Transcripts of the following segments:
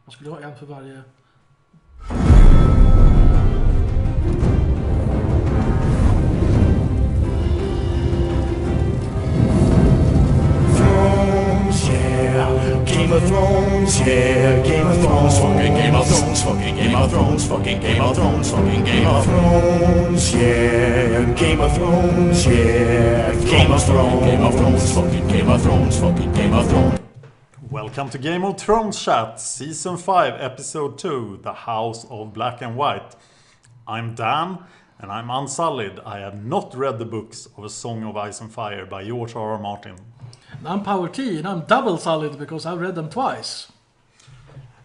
Man skulle ha en för varje. Game of Thrones, yeah, Game of Thrones, fucking Game of Thrones, fucking Game of Thrones, fucking Game of Thrones, fucking Game of Thrones, yeah, Game of Thrones, yeah, Game of Thrones, Game of Thrones, fucking Game of Thrones, fucking Game of Thrones. Welcome to Game of Thrones Chat, Season 5, Episode 2, The House of Black and White. I'm Dan, and I'm unsullied. I have not read the books of A Song of Ice and Fire by George R. R. Martin. And I'm Power T, and I'm double solid because I've read them twice.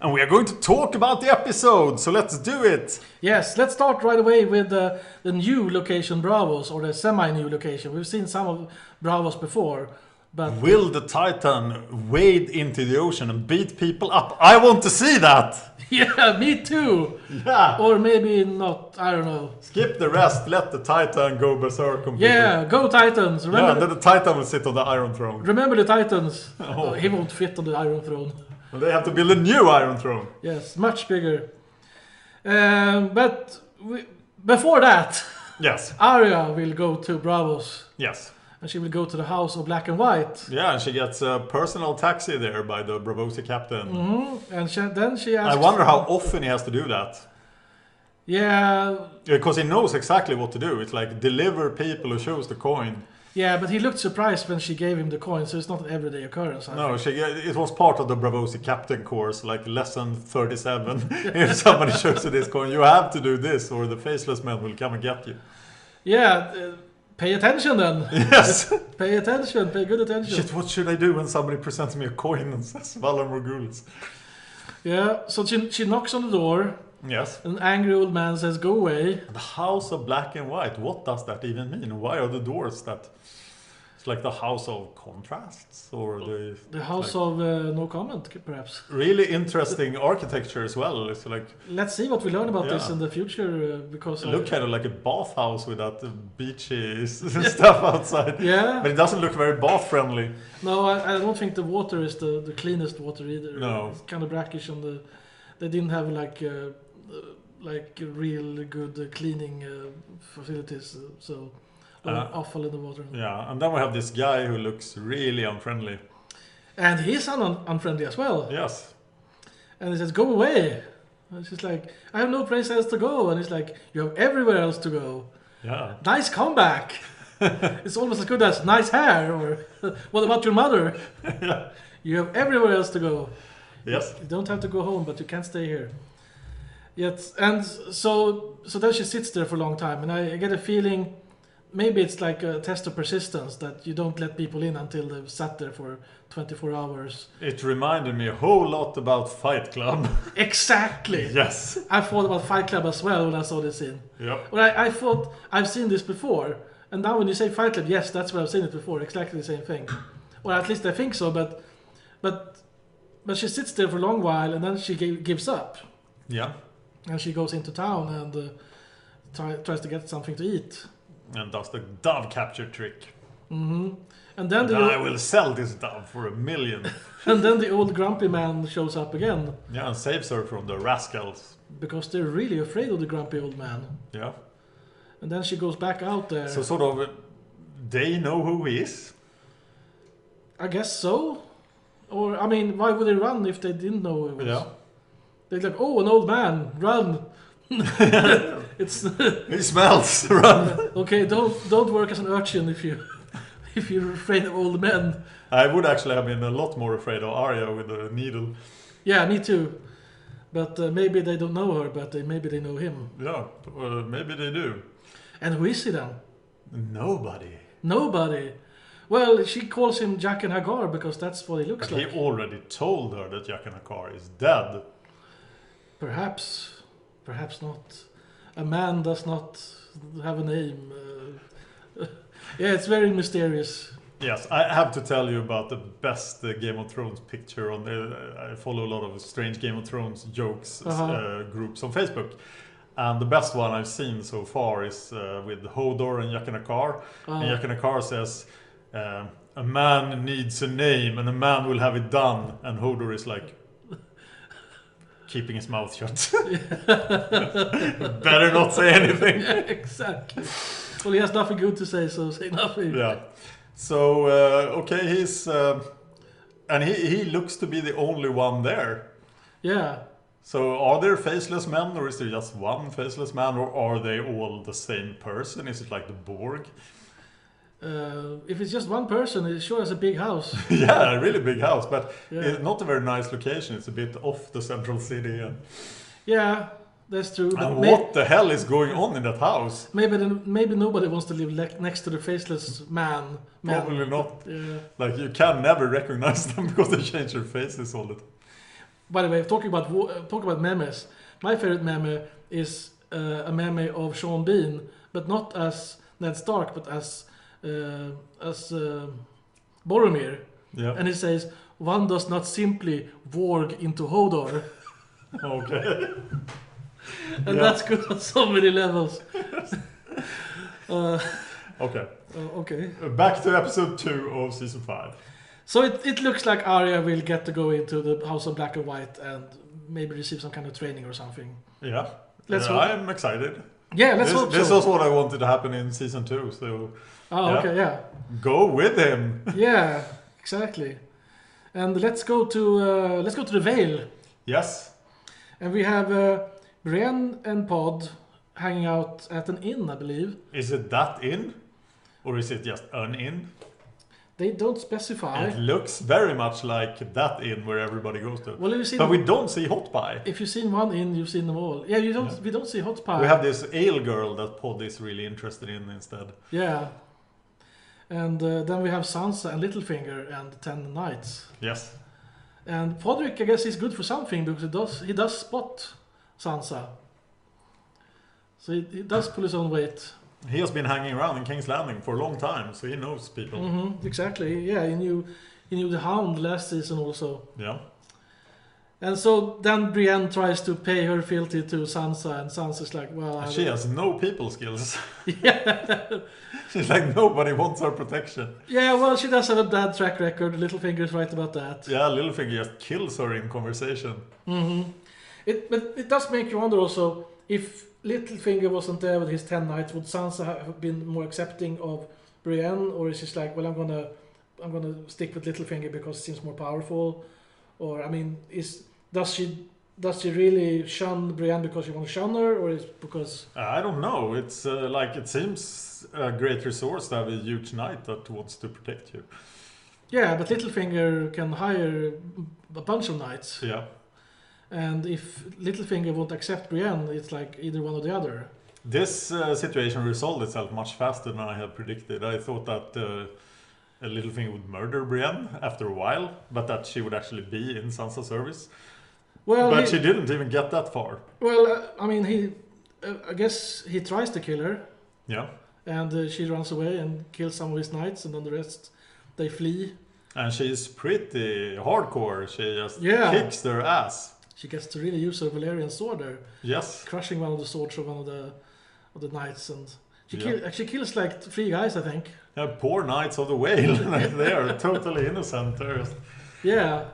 And we are going to talk about the episode, so let's do it! Yes, let's start right away with the new location Bravos, or the semi-new location. We've seen some of Bravos before, but... Will the Titan wade into the ocean and beat people up? I want to see that! Yeah, me too! Yeah! Or maybe not, I don't know. Skip the rest, let the Titan go berserk on people. Yeah, go Titans! Remember Yeah, and then the Titan will sit on the Iron Throne. Remember the Titans. Oh. He won't fit on the Iron Throne. And they have to build a new Iron Throne. Yes, much bigger. Before that, Yes. Arya will go to Bravos. Yes. And she will go to the House of Black and White. Yeah, and she gets a personal taxi there by the Bravosi captain. Mm-hmm. And then she asks... I wonder how often he has to do that. Yeah... Because he knows exactly what to do. It's like deliver people who choose the coin. Yeah, but he looked surprised when she gave him the coin, so it's not an everyday occurrence. No, it was part of the Bravosi captain course, like lesson 37. If somebody shows you this coin, you have to do this or the faceless men will come and get you. Yeah, pay attention then. Yes. Pay attention, pay good attention. Shit, what should I do when somebody presents me a coin and says Valar Morghulis? Yeah, so she knocks on the door. Yes. An angry old man says, go away. The House of Black and White, what does that even mean? Why are the doors that... It's like the House of Contrasts? Or the House like, of no comment, perhaps. Really interesting architecture as well. It's like... Let's see what we learn about this in the future, because... It looks kind of like a bathhouse with that beachy stuff outside. Yeah. But it doesn't look very bath-friendly. No, I don't think the water is the cleanest water either. No. It's kind of brackish and they didn't have like real good cleaning facilities, so awful in the water. Yeah, and then we have this guy who looks really unfriendly. And he's unfriendly as well. Yes. And he says, go away. And she's like, I have no place else to go. And he's like, you have everywhere else to go. Yeah. Nice comeback. It's almost as good as nice hair, or what about your mother? Yeah. You have everywhere else to go. Yes. You don't have to go home, but you can't stay here. Yet, and so then she sits there for a long time, and I get a feeling maybe it's like a test of persistence that you don't let people in until they've sat there for 24 hours. It reminded me a whole lot about Fight Club. Exactly. Yes. I thought about Fight Club as well when I saw this scene. Yep. Well, I thought I've seen this before, and now when you say Fight Club, yes, that's where I've seen it before. Exactly the same thing. Or at least I think so. But she sits there for a long while, and then she gives up. Yeah. And she goes into town and tries to get something to eat. And does the dove capture trick. Mm-hmm. And then I will sell this dove for $1 million. And then the old grumpy man shows up again. Yeah, and saves her from the rascals. Because they're really afraid of the grumpy old man. Yeah. And then she goes back out there. So sort of, they know who he is? I guess so. Or, I mean, why would they run if they didn't know who he was? Yeah. They're like, oh, an old man, run. It's he smells, run. Okay, don't work as an urchin if you're afraid of old men. I would actually have been a lot more afraid of Arya with the needle. Yeah, me too. But maybe they don't know her, but maybe they know him. Yeah, maybe they do. And who is he then? Nobody. Well, she calls him Jack and Hagar because that's what he looks like. He already told her that Jack and Hagar is dead. Perhaps not. A man does not have a name. Yeah, it's very mysterious. Yes, I have to tell you about the best Game of Thrones picture on I follow a lot of strange Game of Thrones jokes groups on Facebook. And the best one I've seen so far is with Hodor and Jaqen H'ghar. And Jaqen H'ghar says, a man needs a name and a man will have it done. And Hodor is like, keeping his mouth shut. Better not say anything. Yeah, exactly. Well, he has nothing good to say, so say nothing. Yeah. So okay, he's and he looks to be the only one there. Yeah. So are there faceless men, or is there just one faceless man, or are they all the same person? Is it like the Borg? If it's just one person, it sure has a big house. Yeah, a really big house, but Yeah. it's not a very nice location. It's a bit off the central city. Yeah, that's true. But And what the hell is going on in that house? maybe nobody wants to live next to the faceless man. Probably not. Yeah. Like, you can never recognize them because they change their faces all the time. By the way, talking about memes, my favorite meme is a meme of Sean Bean, but not as Ned Stark, but as Boromir. Yeah. And he says, "One does not simply warg into Hodor." Okay. And Yeah. that's good on so many levels. Okay. Okay. Back to episode 2 of season 5. So it looks like Arya will get to go into the House of Black and White and maybe receive some kind of training or something. Yeah. Let's hope. I'm excited. Yeah, let's hope This so. was what I wanted to happen in season 2, so Oh, yeah. okay, yeah. Go with him. Yeah, exactly. And let's go to the Vale. Yes. And we have Brienne and Pod hanging out at an inn, I believe. Is it that inn? Or is it just an inn? They don't specify. It looks very much like that inn where everybody goes to. Well, But we don't see Hot Pie. if you've seen one inn, you've seen them all. Yeah, you don't. Yeah. We don't see Hot Pie. We have this ale girl that Pod is really interested in instead. Yeah. And then we have Sansa and Littlefinger and the 10 Knights. Yes. And Podrick, I guess, is good for something because he does spot Sansa. So he does pull his own weight. He has been hanging around in King's Landing for a long time, so he knows people. Mm-hmm, exactly. Yeah, he knew the Hound last season also. Yeah. And so then Brienne tries to pay her fealty to Sansa, and Sansa's like, well... She has no people skills. Yeah. She's like, nobody wants her protection. Yeah, well, she does have a bad track record. Littlefinger's right about that. Yeah, Littlefinger just kills her in conversation. Mm-hmm. But it does make you wonder also, if Littlefinger wasn't there with his 10 knights, would Sansa have been more accepting of Brienne, or is she like, well, I'm gonna stick with Littlefinger because he seems more powerful? Or, I mean, does she really shun Brienne because she wants to shun her, or is it because... I don't know. It's like, it seems a great resource to have a huge knight that wants to protect you. Yeah, but Littlefinger can hire a bunch of knights. Yeah. And if Littlefinger won't accept Brienne, it's like either one or the other. This situation resolved itself much faster than I had predicted. I thought that Littlefinger would murder Brienne after a while, but that she would actually be in Sansa's service. Well, But she didn't even get that far. Well, I mean, I guess he tries to kill her, Yeah. and she runs away and kills some of his knights, and then the rest, they flee. And she's pretty hardcore. She just Yeah. kicks their ass. She gets to really use her Valyrian sword there, Yes. crushing one of the swords of one of the knights, and she Yeah. kills like 3 guys, I think. Yeah, poor Knights of the Whale. They are totally innocent. Yeah.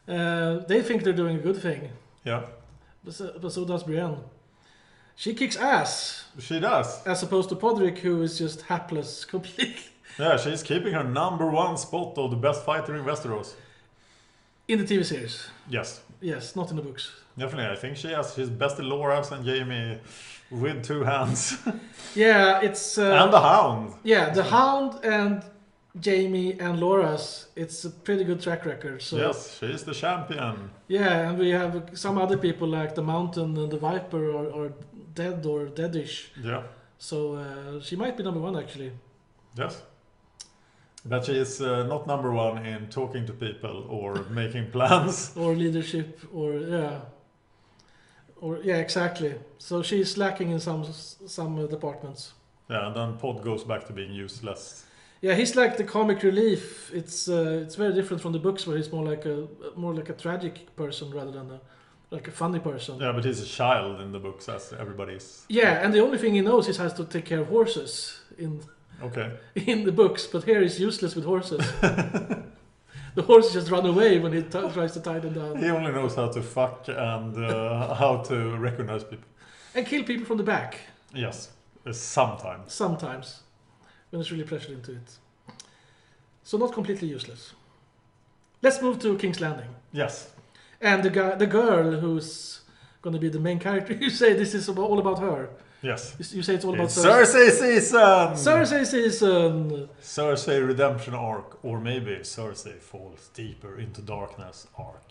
They think they're doing a good thing, Yeah. but so does Brienne. She kicks ass, She does. as opposed to Podrick, who is just hapless completely. Yeah, she's keeping her #1 spot of the best fighter in Westeros. In the TV series. Yes. Yes, not in the books. Definitely. I think she has his best Loras and Jaime with 2 hands. Yeah, it's... and the Hound. Yeah, the Hound and Jaime and Loras, it's a pretty good track record. So Yes, she's the champion. yeah, and we have some other people like the Mountain and the Viper are dead or deadish. Yeah. So she might be #1 actually. Yes. But she is not #1 in talking to people or making plans. Or leadership, or yeah, exactly. So she's lacking in some departments. Yeah, and then Pod goes back to being useless. Yeah, he's like the comic relief. It's very different from the books, where he's more like a tragic person rather than like a funny person. Yeah, but he's a child in the books, as everybody is. Yeah, and the only thing he knows is how to take care of horses Okay. in the books, but here he's useless with horses. The horses just run away when he tries to tie them down. He only knows how to fuck and how to recognize people. And kill people from the back. Yes, sometimes. Sometimes. When it's really pressured into it. So not completely useless. Let's move to King's Landing. Yes. And the girl who's going to be the main character, you say this is all about her. Yes. You say it's all about Cersei season! Cersei season! Cersei redemption arc, or maybe Cersei falls deeper into darkness arc.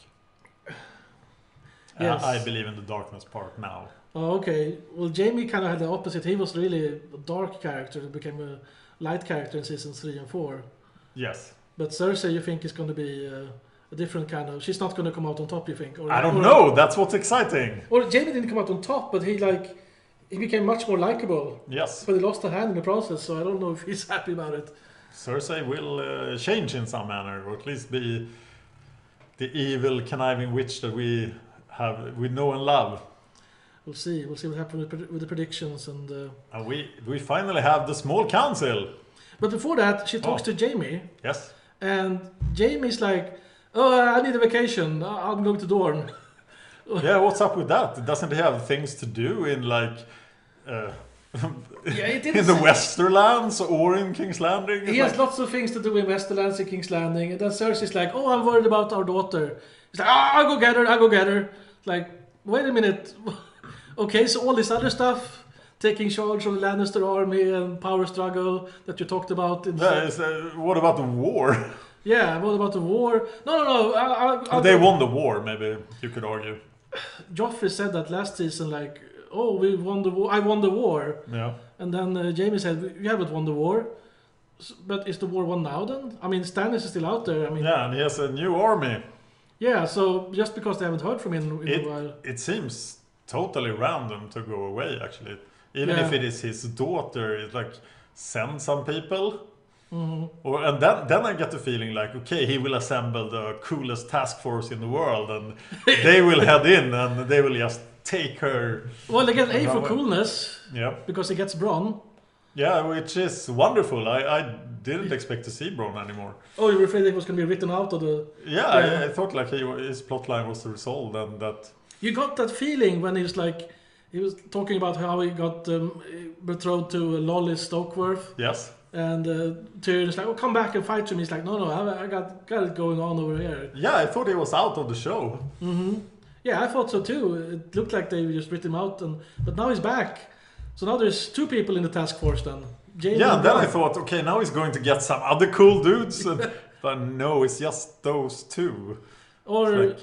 Yes. I believe in the darkness part now. Oh, okay. Well, Jaime kind of had the opposite. He was really a dark character that became a light character in seasons 3 and 4. Yes. But Cersei, you think, is going to be a different kind of... She's not going to come out on top, you think? I don't know. That's what's exciting. Or Jaime didn't come out on top, but he became much more likable. Yes. But he lost a hand in the process, so I don't know if he's happy about it. Cersei will change in some manner, or at least be the evil, conniving witch that we know and love. We'll see. We'll see what happens with the predictions. And we finally have the small council. But before that, she talks to Jaime. Yes. And Jaime's like, oh, I need a vacation. I'm going to Dorne. Yeah, what's up with that? Doesn't he have things to do in like... in the Westerlands or in King's Landing? He has lots of things to do in Westerlands and King's Landing. And then Cersei's like, oh, I'm worried about our daughter. He's like, I'll go get her. Like, wait a minute. Okay, so all this other stuff, taking charge of the Lannister army and power struggle that you talked about. What about the war? Yeah, what about the war? No. They won the war, maybe you could argue. Joffrey said that last season, like, oh, we won the war. I won the war. Yeah. And then Jaime said, you haven't won the war. But is the war won now then? I mean, Stannis is still out there. I mean, yeah, and he has a new army. Yeah, so just because they haven't heard from him in a while. It seems totally random to go away, actually. Even if it is his daughter, it's like, send some people. Mm-hmm. And then I get the feeling like, okay, he will assemble the coolest task force in the world, and they will head in and they will just take her. Well, they get A for coolness. Yeah. Because he gets Bronn. Yeah, which is wonderful. I didn't expect to see Bronn anymore. Oh, you were afraid it was going to be written out of the... Yeah, I thought like his plotline was resolved and that... You got that feeling when he was like... He was talking about how he got betrothed to Lolly Stokeworth. Yes. And Tyrion's like, oh, come back and fight him. He's like, no, I got it going on over here. Yeah, I thought he was out of the show. Mm-hmm. Yeah, I thought so too. It looked like they just written him out. But now he's back. So now there's 2 people in the task force then. Jaime and then I thought, okay, now he's going to get some other cool dudes. But no, it's just those 2. Or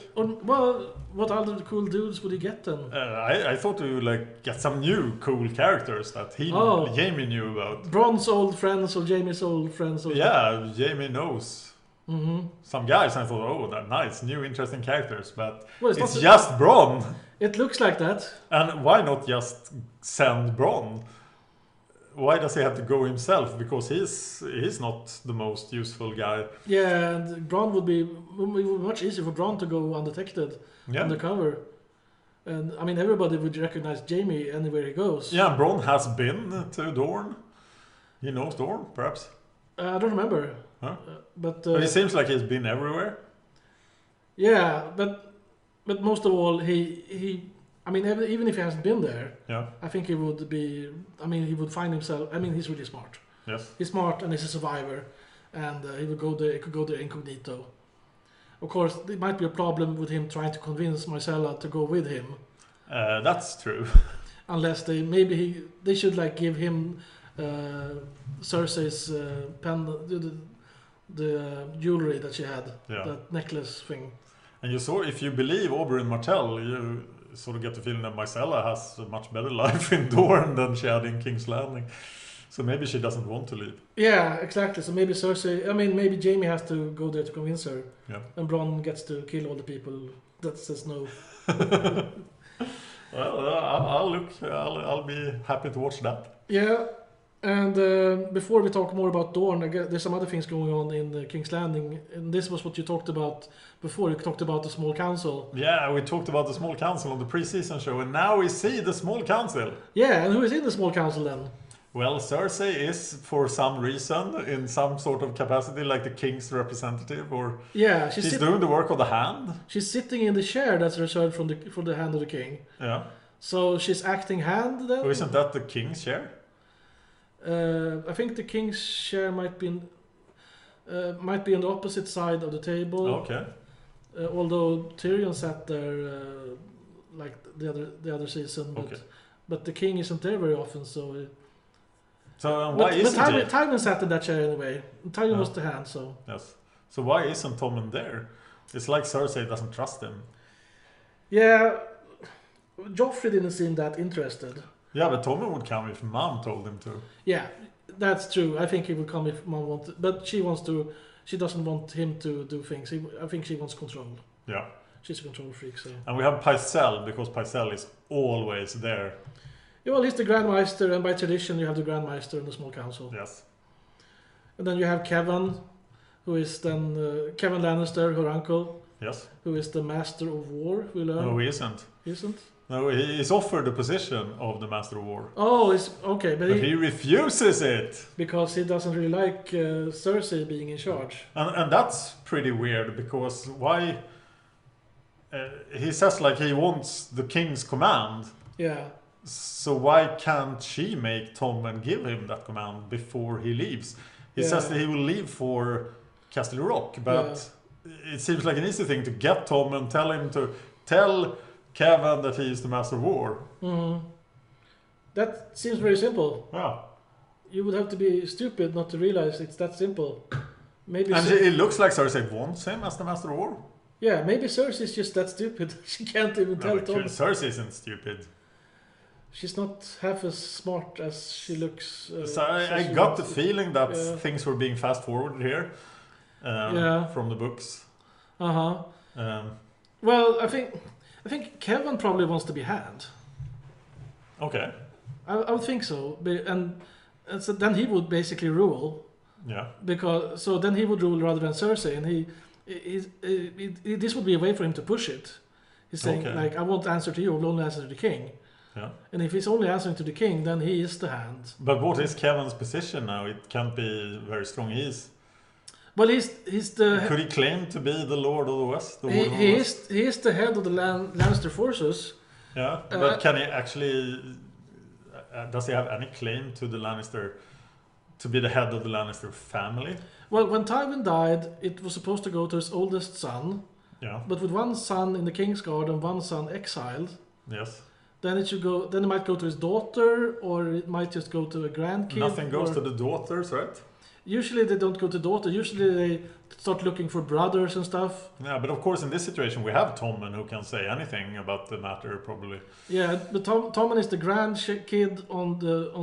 what other cool dudes would he get then? I thought he would like get some new cool characters that Jaime knew about. Bronn's old friends or Jaime's old friends. Or Jaime knows some guys. And I thought, oh, that's nice, new interesting characters. But it's just Bronn. It looks like that. And why not just send Bronn? Why does he have to go himself? Because he's not the most useful guy. Yeah, and Bronn would be much easier for Bronn to go undetected, undercover. And I mean, everybody would recognize Jaime anywhere he goes. Yeah, Bronn has been to Dorne. He knows Dorne, perhaps. I don't remember. Huh? But it seems like he's been everywhere. Yeah, but most of all, he I mean, even if he hasn't been there, I think he would be... I mean, he would find himself... I mean, he's really smart. Yes. He's smart and he's a survivor. And he would go there. He could go there incognito. Of course, there might be a problem with him trying to convince Marcella to go with him. That's true. Unless they should like give him Cersei's pen, the jewelry that she had, that necklace thing. And you saw, if you believe Oberyn Martell, you sort of get the feeling that Marcella has a much better life in Dorne than she had in King's Landing. So maybe she doesn't want to leave. Yeah, exactly. So maybe maybe Jaime has to go there to convince her. Yeah. And Bronn gets to kill all the people that says no. Well, I'll be happy to watch that. Yeah. And before we talk more about Dorne, I guess there's some other things going on in King's Landing. And this was what you talked about before. You talked about the small council. Yeah, we talked about the small council on the pre-season show. And now we see the small council. Yeah, and who is in the small council then? Well, Cersei is, for some reason, in some sort of capacity, like the king's representative, or Yeah, she's doing the work of the hand. She's sitting in the chair that's reserved for the hand of the king. Yeah. So she's acting hand then. Oh, isn't that the king's chair? I think the king's chair might be on the opposite side of the table. Okay. Although Tyrion sat there like the other season, but the king isn't there very often. So why isn't he? Tywin sat in that chair anyway. Tywin was the hand. So yes. So why isn't Tommen there? It's like Cersei doesn't trust him. Yeah, Joffrey didn't seem that interested. Yeah, but Tommen would come if Mom told him to. Yeah, that's true. I think he would come if Mom wanted, but she wants to. She doesn't want him to do things. I think she wants control. Yeah. She's a control freak. So. And we have Pycelle, because Pycelle is always there. Yeah, well, he's the Grandmaster, and by tradition you have the Grandmaster in the small council. Yes. And then you have Kevan, who is then Kevan Lannister, her uncle. Yes. Who is the Master of War, we learn. No, he isn't. He isn't? No, he is offered the position of the Master of War. Oh, it's okay, but he refuses it because he doesn't really like Cersei being in charge. And that's pretty weird, because why? He says like he wants the king's command. Yeah. So why can't she make Tommen give him that command before he leaves? He says that he will leave for Castle Rock, but it seems like an easy thing to get Tommen, tell him to tell Kevan that he is the Master of War. Mm-hmm. That seems very simple. Yeah. You would have to be stupid not to realize it's that simple. Maybe. And it looks like Cersei wants him as the Master of War. Yeah, maybe Cersei's just that stupid. She can't even tell Tommen. Cersei isn't stupid. She's not half as smart as she looks. So I got the feeling that things were being fast forwarded here from the books. Well, I think Kevan probably wants to be hand. Okay. I would think so, and so then he would basically rule. Yeah. Because so then he would rule rather than Cersei, and this would be a way for him to push it. He's saying like, I won't answer to you, I will only answer to the king. Yeah. And if he's only answering to the king, then he is the hand. But what is Kevan's position now? It can't be very strong. Well, he's the. Could he claim to be the Lord of the West? He is the head of the Lannister forces. Yeah, but can he actually? Does he have any claim to the Lannister? To be the head of the Lannister family? Well, when Tywin died, it was supposed to go to his oldest son. Yeah. But with one son in the Kingsguard and one son exiled. Yes. Then it should go. Then it might go to his daughter, or it might just go to a grandkid. Nothing goes to the daughters, right? Usually they don't go to daughter. Usually they start looking for brothers and stuff. Yeah, but of course in this situation we have Tommen who can say anything about the matter, probably. Yeah, but Tommen is the grandkid on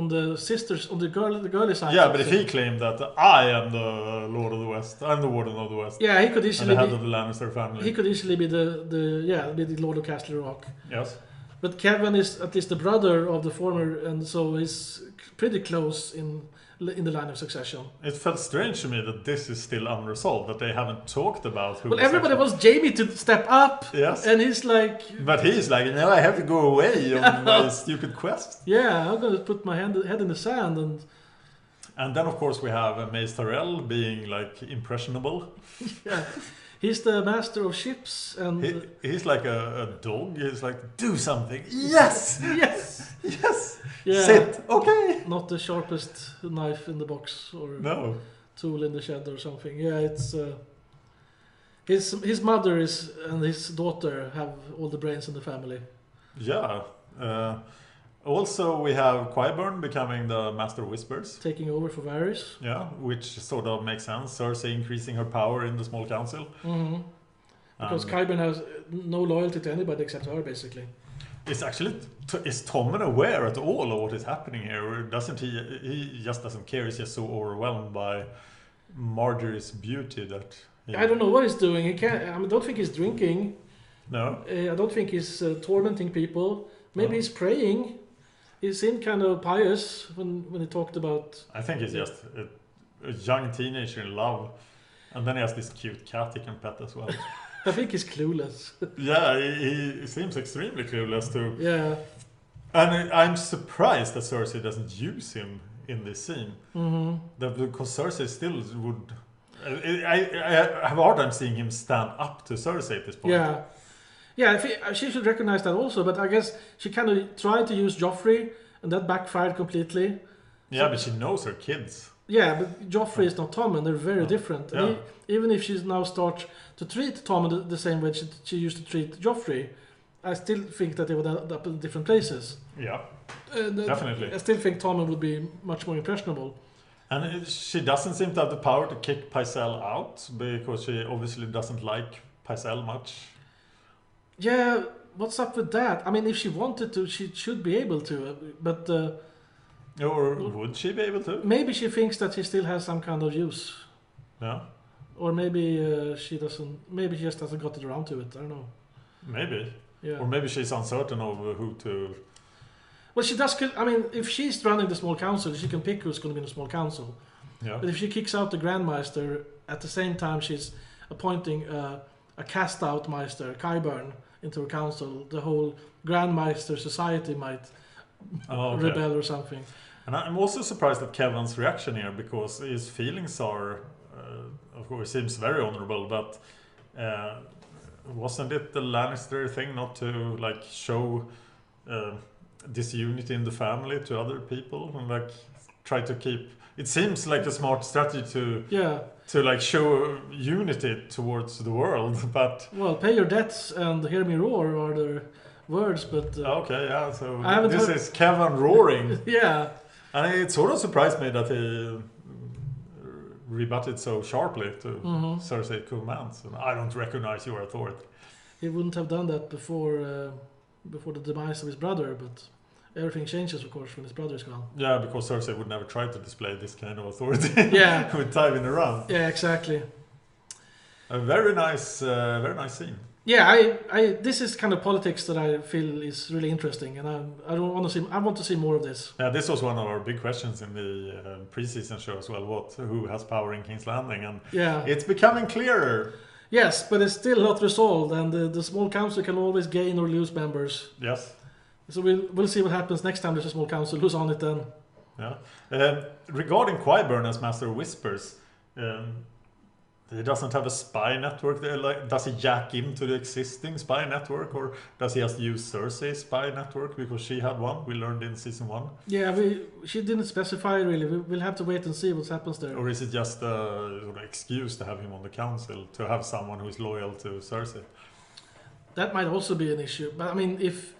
the sisters on the girly side. Yeah, but if he claimed that I am the Lord of the West, I'm the Warden of the West. Yeah, he could easily and the head of the Lannister family. He could easily be the Lord of Castle Rock. Yes. But Kevan is at least the brother of the former, and so he's pretty close in the line of succession. It felt strange to me that this is still unresolved, that they haven't talked about who. Well, everybody wants Jaime to step up. Yes. And he's like. But he's like, no, I have to go away on my stupid quest. Yeah, I'm gonna put my head in the sand and. And then of course we have Mace Tyrell being like impressionable. Yeah. He's the master of ships, and he's like a dog. He's like, do something. Yes, yes, yes. Yeah. Sit. Okay. Not the sharpest knife in the box or tool in the shed or something. Yeah, it's his mother and his daughter have all the brains in the family. Yeah. Also, we have Qyburn becoming the Master of Whispers. Taking over for Varys. Yeah, which sort of makes sense. Cersei increasing her power in the small council. Mm-hmm. Because Qyburn has no loyalty to anybody except her, basically. Is Tommen aware at all of what is happening here? Or doesn't he? He just doesn't care. He's just so overwhelmed by Marjorie's beauty that... I don't know what he's doing. He can't. I don't think he's drinking. No. I don't think he's tormenting people. Maybe he's praying. He seemed kind of pious when he talked about... I think he's just a young teenager in love. And then he has this cute cat he can pet as well. I think he's clueless. Yeah, he seems extremely clueless too. Yeah. And I'm surprised that Cersei doesn't use him in this scene. Mm-hmm. Because Cersei still would. I have a hard time seeing him stand up to Cersei at this point. Yeah. Yeah, she should recognize that also, but I guess she kind of tried to use Joffrey, and that backfired completely. Yeah, but she knows her kids. Yeah, but Joffrey is not Tommen, they're very different. Yeah. And even if she now starts to treat Tommen the same way she used to treat Joffrey, I still think that they would end up in different places. Yeah, definitely. I still think Tommen would be much more impressionable. And she doesn't seem to have the power to kick Pycelle out, because she obviously doesn't like Pycelle much. Yeah, what's up with that? I mean, if she wanted to, she should be able to, but... Or would she be able to? Maybe she thinks that she still has some kind of use. Yeah. Or maybe she doesn't. Maybe she just hasn't got it around to it. I don't know. Maybe. Yeah. Or maybe she's uncertain of who to. Well, she does. I mean, if she's running the small council, she can pick who's going to be in the small council. Yeah. But if she kicks out the Grandmaster at the same time she's appointing a cast-out Meister, Qyburn, into her council, the whole Grandmaster society might rebel or something. And I'm also surprised at Kevin's reaction here, because his feelings are, of course, seems very honorable, but wasn't it the Lannister thing not to like show disunity in the family to other people and like try to keep? It seems like a smart strategy to like show unity towards the world, but pay your debts and hear me roar are the words, but so this is Kevin roaring. Yeah. And it sort of surprised me that he rebutted so sharply to Cersei's commands. And I don't recognize your authority. He wouldn't have done that before the demise of his brother, but everything changes, of course, when his brother is gone. Yeah, because Cersei would never try to display this kind of authority. Yeah. With Tywin around. Yeah, exactly. A very nice scene. Yeah, I this is kind of politics that I feel is really interesting, and I want to see more of this. Yeah, this was one of our big questions in the preseason show as well. Who has power in King's Landing, and it's becoming clearer. Yes, but it's still not resolved, and the small council can always gain or lose members. Yes. So we'll see what happens next time there's a small council. Who's on it then? Yeah. Regarding Qyburn as Master of Whispers. He doesn't have a spy network there. Like, does he jack into the existing spy network, or does he just use Cersei's spy network because she had one? We learned in season 1. Yeah, she didn't specify really. We'll have to wait and see what happens there. Or is it just a sort of excuse to have him on the council, to have someone who is loyal to Cersei? That might also be an issue. But I mean, if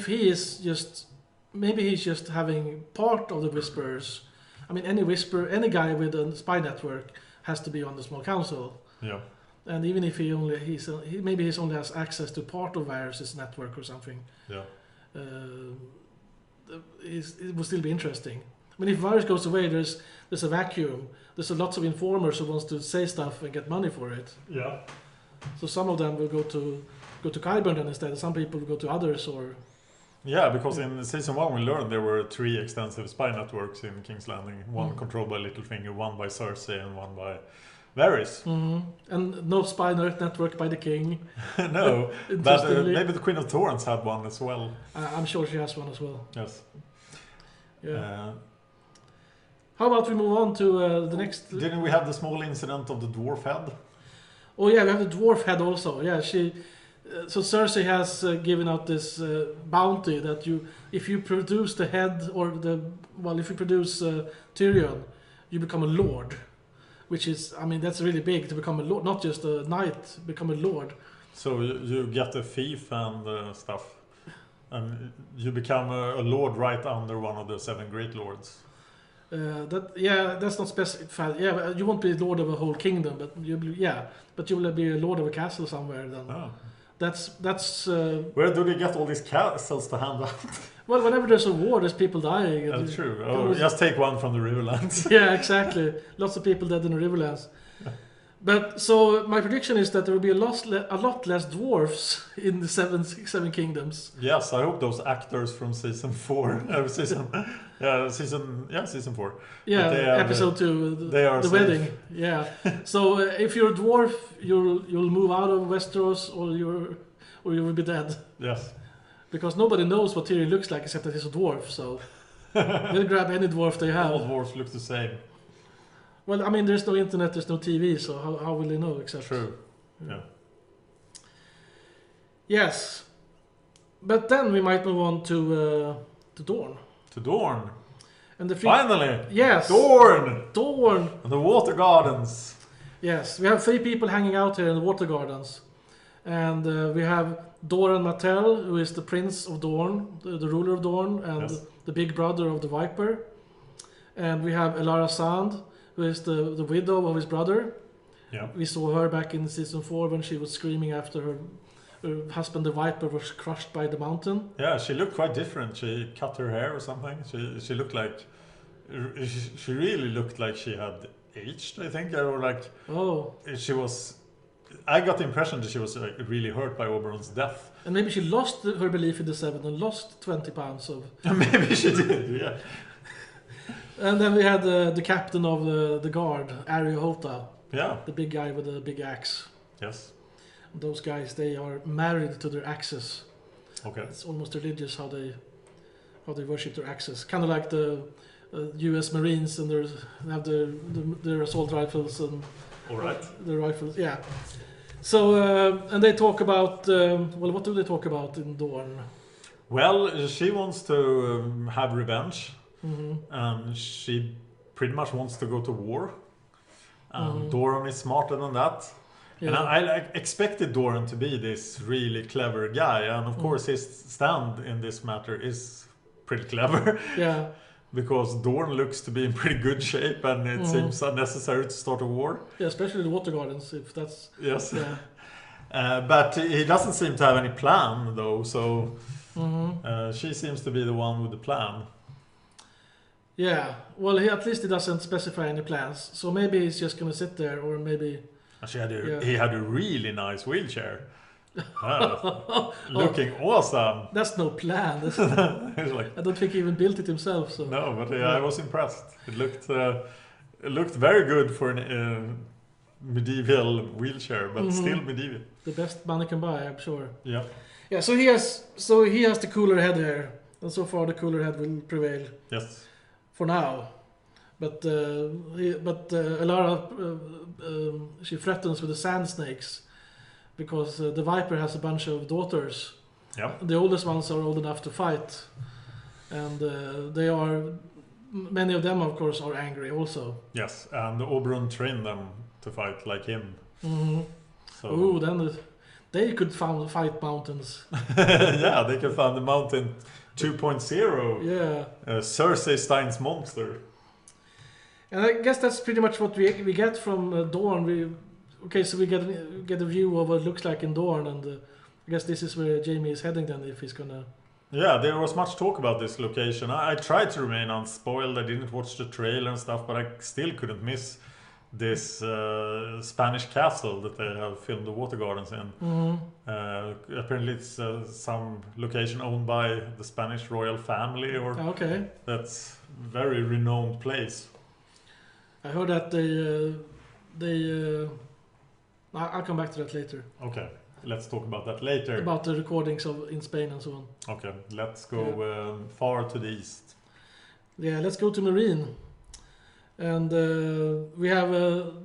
he is just, maybe he's just having part of the Whisperers. I mean, any guy with a spy network has to be on the small council. Yeah. And even if he only has access to part of Varys' network or something. Yeah. It will still be interesting. I mean, if Varys goes away, there's a vacuum. There's lots of informers who wants to say stuff and get money for it. Yeah. So some of them will go to Qyburn then instead. Some people will go to others or. Yeah, because in season 1 we learned there were 3 extensive spy networks in King's Landing. One controlled by Littlefinger, one by Cersei, and one by Varys. Mm-hmm. And no spy network by the king. No, but maybe the Queen of Thorns had one as well. I'm sure she has one as well. Yes. Yeah. How about we move on to the next... Didn't we have the small incident of the dwarf head? Oh yeah, we have the dwarf head also. Yeah, so Cersei has given out this bounty that if you produce the head if you produce Tyrion, you become a lord, which is, I mean, that's really big to become a lord, not just a knight, become a lord. So you get a fief and stuff, and you become a lord right under one of the 7 great lords. That's not specified. Yeah, you won't be lord of a whole kingdom, but you will be a lord of a castle somewhere then. Oh. That's where do they get all these castles to hand out? Well, whenever there's a war, there's people dying. That's true. Just take one from the Riverlands. Yeah, exactly. Lots of people dead in the Riverlands. But so my prediction is that there will be a lot less dwarfs in the seven kingdoms. Yes, I hope those actors from season 4, season 4. Yeah, episode 2, the wedding. Yeah. So if you're a dwarf, you'll move out of Westeros, or you will be dead. Yes. Because nobody knows what Tyrion looks like except that he's a dwarf. So. They'll grab any dwarf they have. All dwarves look the same. Well, I mean, there's no internet, there's no TV, so how will they know except... True. Yeah. Yes. But then we might move on to Dorn. To Dorn. And the Finally! Yes! Dorn! Dorn! And the water gardens. Yes, we have 3 people hanging out here in the water gardens. And we have Doran Mattel, who is the Prince of Dorn, the ruler of Dorn, and the big brother of the Viper. And we have Elara Sand, who is the widow of his brother. Yeah. We saw her back in season 4 when she was screaming after her husband, the Viper, was crushed by the mountain. Yeah, she looked quite different. She cut her hair or something. She looked like... She really looked like she had aged, I think. Or like... Oh. She was... I got the impression that she was like, really hurt by Oberon's death. And maybe she lost her belief in the Seven and lost 20 pounds of... Maybe she did, yeah. And then we had the captain of the guard, Arya Hota. Yeah. The big guy with the big axe. Yes. And those guys, they are married to their axes. Okay. It's almost religious how they worship their axes. Kind of like the U.S. Marines, and they have their assault rifles and... All right. The rifles, yeah. So, and they talk about... well, what do they talk about in Dorn? Well, she wants to have revenge. Mm-hmm. She pretty much wants to go to war. Doran is smarter than that. Yeah. And I expected Doran to be this really clever guy. And of course his stand in this matter is pretty clever. Yeah. Because Dorn looks to be in pretty good shape, and it seems unnecessary to start a war. Yeah, especially the water gardens, if that's... Yes. Yeah. But he doesn't seem to have any plan, though, so she seems to be the one with the plan. Yeah, well, at least he doesn't specify any plans, so maybe he's just going to sit there, or maybe... He had a really nice wheelchair. Looking awesome. That's no plan. I don't think he even built it himself. So. No, but I was impressed. It looked very good for a medieval wheelchair, but still medieval. The best money can buy, I'm sure. Yeah. Yeah. So he has the cooler head here, and so far the cooler head will prevail. Yes. For now, but Elara she threatens with the sand snakes. Because the Viper has a bunch of daughters. Yeah. The oldest ones are old enough to fight. And many of them, of course, are angry also. Yes, and Oberon trained them to fight like him. Mm-hmm. So. Then they could fight mountains. Yeah, they could find the mountain 2.0. Yeah. Cersei Stein's monster. And I guess that's pretty much what we get from Dorn. Okay, so we get a view of what it looks like in Dorn, and I guess this is where Jamie is heading then, if he's gonna... Yeah, there was much talk about this location. I tried to remain unspoiled. I didn't watch the trailer and stuff, but I still couldn't miss this Spanish castle that they have filmed the water gardens in. Mm-hmm. Apparently it's some location owned by the Spanish royal family, or that's very renowned place. I heard that they I'll come back to that later. Okay, let's talk about that later. About the recordings in Spain and so on. Okay, let's go far to the east. Yeah, let's go to Marine. And we have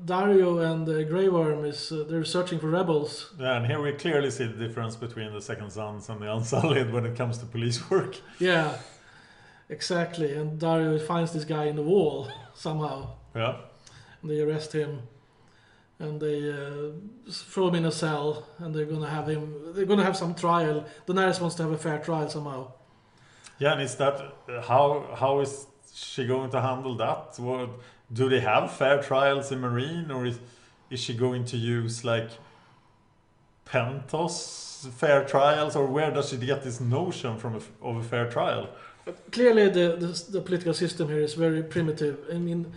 Dario and Grey Worm they're searching for rebels. Yeah, and here we clearly see the difference between the Second Sons and the Unsullied when it comes to police work. Yeah, exactly. And Dario finds this guy in the wall somehow. Yeah. And they arrest him. And they throw him in a cell, and they're gonna have some trial. Daenerys wants to have a fair trial somehow. Yeah, and is that how is she going to handle that? Do they have fair trials in Marine, or is she going to use like Pentos fair trials, or where does she get this notion of a fair trial? Clearly, the political system here is very primitive. I mean,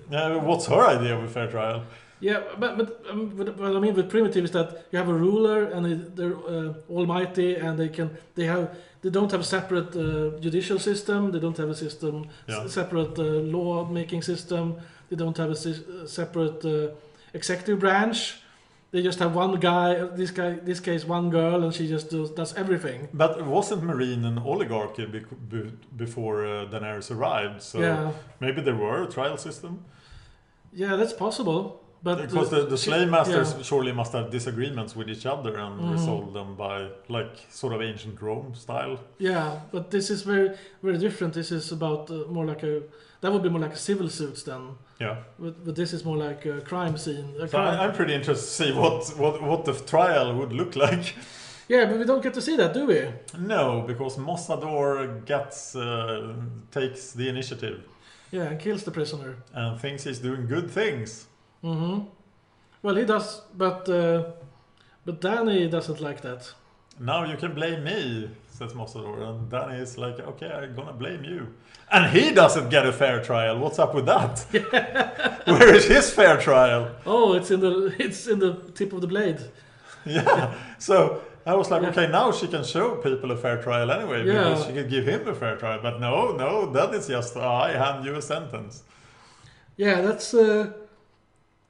what's her idea of a fair trial? Yeah, but what I mean with primitive is that you have a ruler, and they're almighty, and they don't have a separate judicial system. They don't have a separate law making system. They don't have a separate executive branch. they just have one guy. This case, one girl, and she just does everything. But wasn't Marine an oligarchy before Daenerys arrived? So maybe there were a trial system. Yeah, that's possible. But because the slave masters surely must have disagreements with each other and resolve them by sort of ancient Rome style. Yeah, but this is very, very different. This is about more like that would be more like civil suits then. Yeah. But this is more like a crime scene. I'm pretty interested to see what the trial would look like. Yeah, but we don't get to see that, do we? No, because Mossador takes the initiative. Yeah, and kills the prisoner. And thinks he's doing good things. Mm-hmm. Well, he does, but Dany doesn't like that. Now you can blame me, says Mossador, and Dany is like, okay, I'm gonna blame you. And he doesn't get a fair trial. What's up with that? Where is his fair trial? Oh, it's in the tip of the blade. Yeah. So I was like, okay, now she can show people a fair trial anyway, because she could give him a fair trial. But no, that is just I hand you a sentence. Yeah, that's a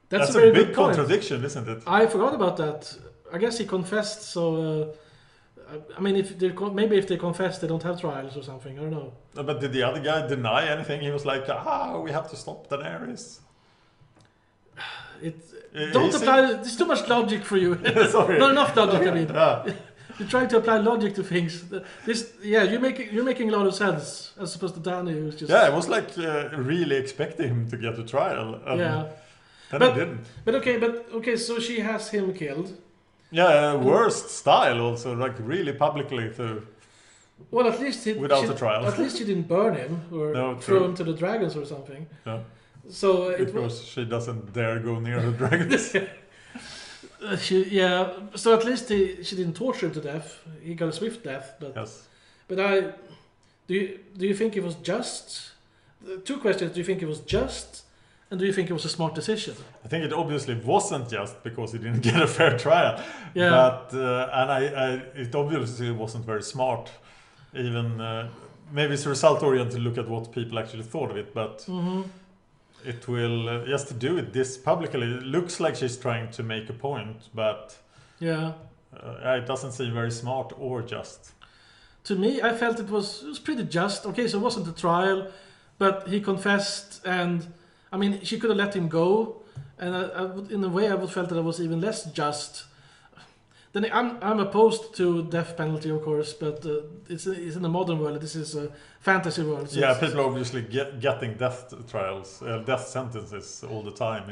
very big big contradiction, isn't it? I forgot about that. I guess he confessed, so I mean, if they confess, they don't have trials or something. I don't know. But did the other guy deny anything? He was like, we have to stop Daenerys. Don't apply. There's too much logic for you. Sorry. Not enough logic. I mean, you're trying to apply logic to things. You're making a lot of sense as opposed to Dany, who's just. Yeah, I was like really expecting him to get a trial. But he didn't. But okay. So she has him killed. Yeah, worst style also, like really publicly to. Well, at least without a trial. At least she didn't burn him or throw him to the dragons or something. Yeah. So because she doesn't dare go near the dragons. So at least she didn't torture him to death. He got a swift death. But yes. But do you think it was just? Two questions. Do you think it was just? And do you think it was a smart decision? I think it obviously wasn't just because he didn't get a fair trial. Yeah. But it obviously wasn't very smart. Even maybe it's result oriented to look at what people actually thought of it, but it will just to do it this publicly. It looks like she's trying to make a point, but it doesn't seem very smart or just. To me, I felt it was pretty just. Okay, so it wasn't a trial, but he confessed, and I mean, she could have let him go, and in a way, I would felt that it was even less just. Then I'm opposed to death penalty, of course, but it's in the modern world. This is a fantasy world. So people are obviously getting death trials, death sentences all the time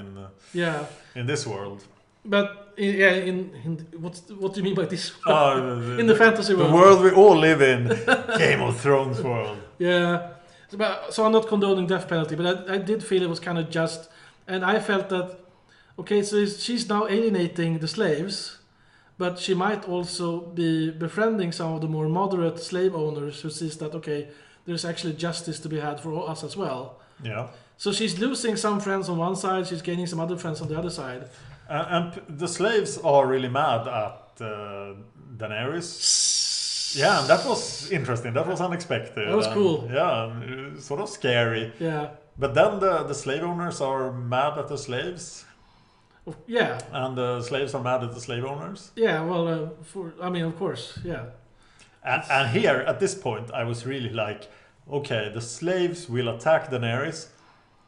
in this world. But in what do you mean by this world? In the fantasy world, the world we all live in, Game of Thrones world. Yeah, so I'm not condoning death penalty, but I did feel it was kind of just, and I felt that okay, so she's now alienating the slaves. But she might also be befriending some of the more moderate slave owners who sees that, okay, there's actually justice to be had for us as well. Yeah. So she's losing some friends on one side, she's gaining some other friends on the other side. And the slaves are really mad at Daenerys. Yeah, and that was interesting. That was unexpected. That was cool. Yeah, sort of scary. Yeah. But then the slave owners are mad at the slaves. Yeah. And the slaves are mad at the slave owners? Yeah, well, of course, yeah. And here, at this point, I was really like, okay, the slaves will attack Daenerys,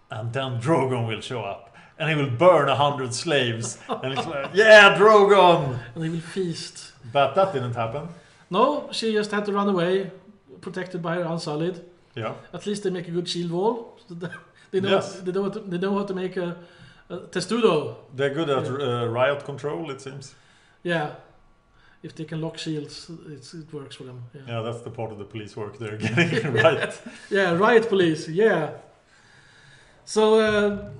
and then Drogon will show up. And he will burn 100 slaves. And it's like, yeah, Drogon! And he will feast. But that didn't happen. No, she just had to run away, protected by her Unsullied. Yeah. At least they make a good shield wall. They know how to make a testudo. They're good at riot control, it seems. Yeah. If they can lock shields, it works for them. Yeah, that's the part of the police work they're getting right. Yeah, riot police, yeah. So,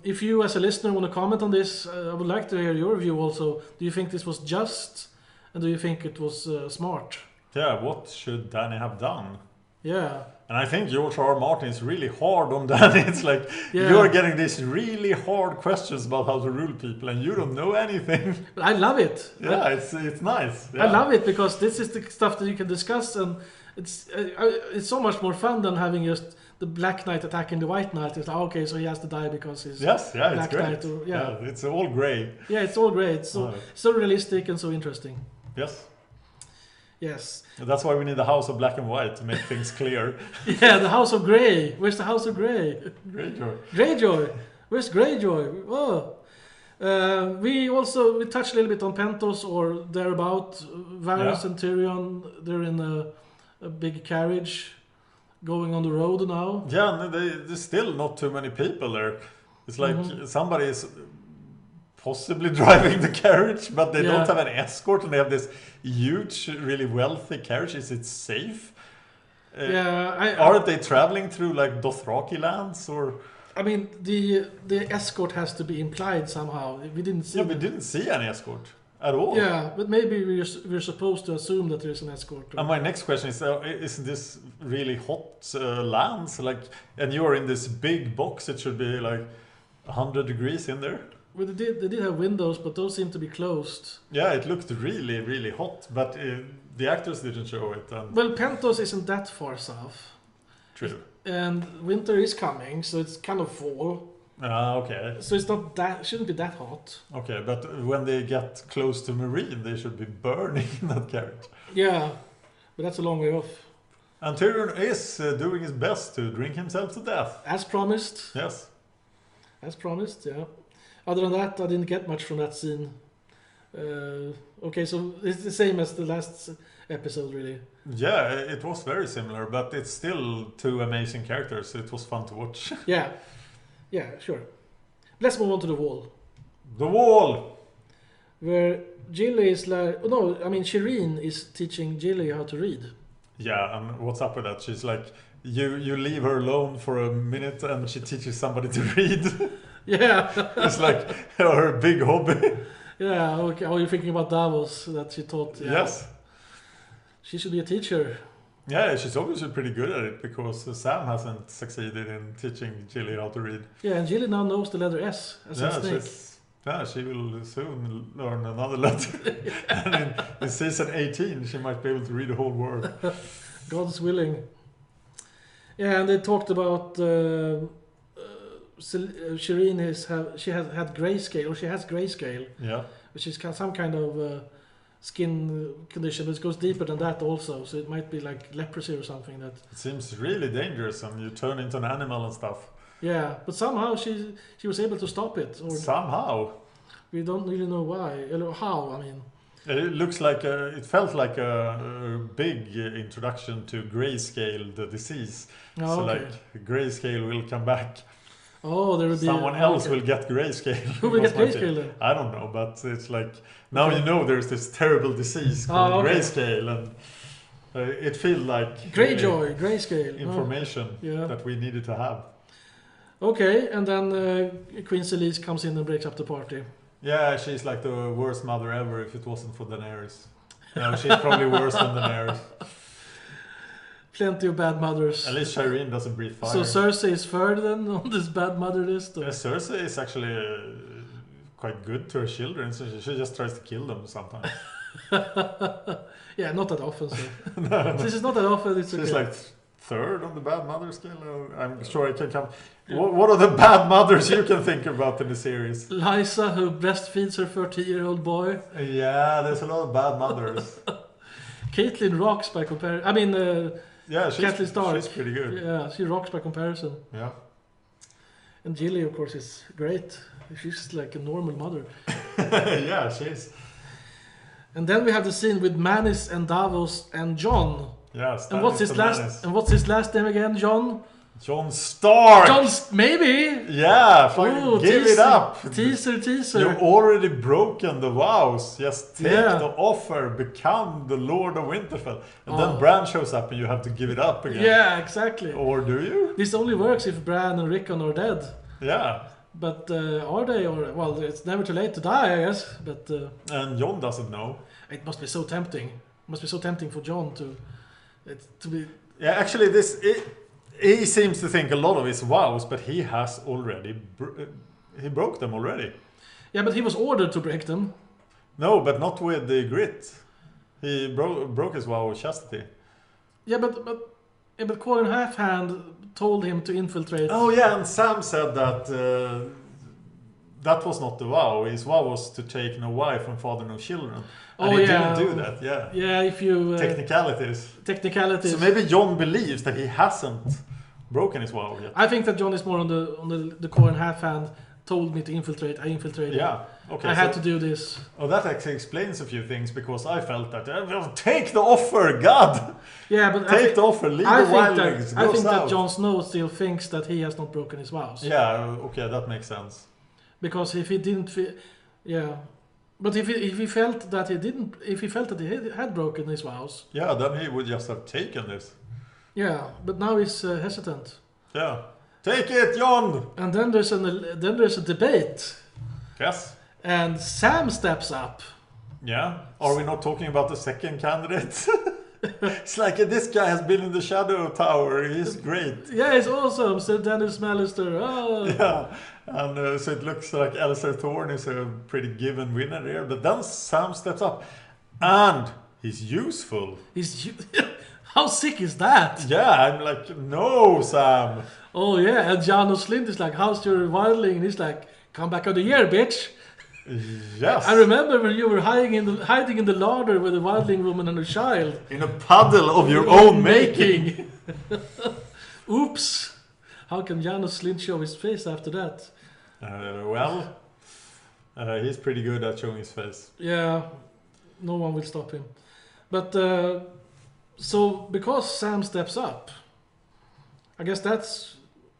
if you as a listener want to comment on this, I would like to hear your view also. Do you think this was just? And do you think it was smart? Yeah, what should Dany have done? Yeah. And I think George R. R. Martin is really hard on Dany. It's like, you're getting these really hard questions about how to rule people and you don't know anything. But I love it. Yeah, it's nice. Yeah. I love it because this is the stuff that you can discuss, and it's so much more fun than having just the Black Knight attacking the White Knight. It's like, okay, so he has to die because he's Yes, yeah, Black it's great. Knight. Or, yeah. It's all grey. Yeah, it's all great. So realistic and so interesting. Yes. Yes. That's why we need the House of Black and White to make things clear. Yeah, the House of Grey. Where's the House of Grey? Greyjoy. Greyjoy. Where's Greyjoy? Oh. We touched a little bit on Pentos or thereabout. Varys and Tyrion, they're in a big carriage going on the road now. Yeah, and there's still not too many people there. It's like somebody is possibly driving the carriage, but they don't have an escort, and they have this huge, really wealthy carriage. Is it safe? Aren't they traveling through like Dothraki lands or? I mean, the escort has to be implied somehow. We didn't see. Yeah, we didn't see any escort at all. Yeah, but maybe we're supposed to assume that there's an escort. And my next question is this really hot lands? Like, and you're in this big box. It should be like 100 degrees in there. Well, they did have windows, but those seem to be closed. Yeah, it looked really, really hot, but the actors didn't show it. Well, Pentos isn't that far south. True. And winter is coming, so it's kind of fall. Okay. So it's not that, shouldn't be that hot. Okay, but when they get close to Marine, they should be burning in that carriage. Yeah, but that's a long way off. And Tyrion is doing his best to drink himself to death. As promised. Yes. As promised, yeah. Other than that, I didn't get much from that scene. Okay, so it's the same as the last episode, really. Yeah, it was very similar, but it's still two amazing characters. It was fun to watch. Yeah, sure. Let's move on to the wall. The wall! Where Gilly is like... No, I mean Shireen is teaching Gilly how to read. Yeah, and what's up with that? She's like, you leave her alone for a minute and she teaches somebody to read. Yeah. It's like her big hobby. Yeah, okay. Oh, you're thinking about Davos that she taught. Yeah. Yes. She should be a teacher. Yeah, she's obviously pretty good at it because Sam hasn't succeeded in teaching Gilly how to read. Yeah, and Gilly now knows the letter S as a snake. She will soon learn another letter. And in season 18, she might be able to read the whole word. God's willing. Yeah, and they talked about Shireen has grayscale, or she has grayscale. Yeah. Which is some kind of skin condition, but it goes deeper than that also. So it might be like leprosy or something. That it seems really dangerous, and you turn into an animal and stuff. Yeah, but somehow she was able to stop it. Or somehow. We don't really know why or how. I mean. It looks like it felt like a big introduction to grayscale, the disease. Oh, so okay. like grayscale will come back. Oh, there will be someone else will get grayscale. Who will get grayscale then? I don't know, but it's like now you know there's this terrible disease called grayscale, and it feels like Greyjoy, grayscale information that we needed to have. Okay, and then Queen Celise comes in and breaks up the party. Yeah, she's like the worst mother ever if it wasn't for Daenerys. No, she's probably worse than Daenerys. Plenty of bad mothers. At least Shireen doesn't breathe fire. So Cersei is third then on this bad mother list? Cersei is actually quite good to her children, so she just tries to kill them sometimes. Yeah, not that often. So. No. This is not that often. It's She's okay. like third on the bad mother scale. I'm sure I can come. What are the bad mothers you can think about in the series? Lysa, who breastfeeds her 13-year-old boy. Yeah, there's a lot of bad mothers. Caitlyn rocks by comparison. I mean, Catelyn Stark. She's pretty good. Yeah, she rocks by comparison. Yeah. And Gilly, of course, is great. She's like a normal mother. Yeah, she is. And then we have the scene with Mannis and Davos and Jon. Yeah, and what's his last name again? Jon Stark. Maybe. Yeah, give it up. Teaser. You've already broken the vows. Just take the offer, become the Lord of Winterfell, and then Bran shows up, and you have to give it up again. Yeah, exactly. Or do you? This only works if Bran and Rickon are dead. Yeah. But are they? Or well, it's never too late to die, I guess. But and Jon doesn't know. It must be so tempting. It must be so tempting for Jon to be. Yeah, actually, he seems to think a lot of his vows, but he has already he broke them already. Yeah, but he was ordered to break them. No, but not with the grit. He broke his vow of chastity. Yeah, but Yeah, but Corin Halfhand told him to infiltrate. Oh yeah, and Sam said that that was not the vow. His vow was to take no wife and father no children. And he didn't do that, yeah. Yeah, if you... Technicalities. Technicalities. So maybe John believes that he hasn't broken his vow yet. I think that John is more on the Corin Halfhand told me to infiltrate. I infiltrated. Yeah, okay. I had to do this. Oh, that actually explains a few things, because I felt that, take the offer, God! Yeah, but take the offer, leave the wildlings, I think that Jon Snow still thinks that he has not broken his vows. Yeah, okay, that makes sense. Because if he didn't, but if he felt that he didn't, if he felt that he had broken his vows, yeah, then he would just have taken this. Yeah, but now he's hesitant. Yeah, take it, Jon. And then there's a debate. Yes. And Sam steps up. Yeah. Are we not talking about the second candidate? It's like this guy has been in the Shadow Tower. He's great. Yeah, he's awesome, said Dennis Mallister. Oh. Yeah, and so it looks like Alistair Thorne is a pretty given winner there. But then Sam steps up, and he's useful. How sick is that? Yeah, I'm like, no, Sam. Oh yeah, and Janos Lind is like, how's your wildling? And he's like, come back of the year, bitch. Yes. I remember when you were hiding in the larder with a wildling woman and her child. In a puddle of your own making. Oops. How can Janos Lind show his face after that? He's pretty good at showing his face. Yeah, no one will stop him. But so because Sam steps up, I guess that's...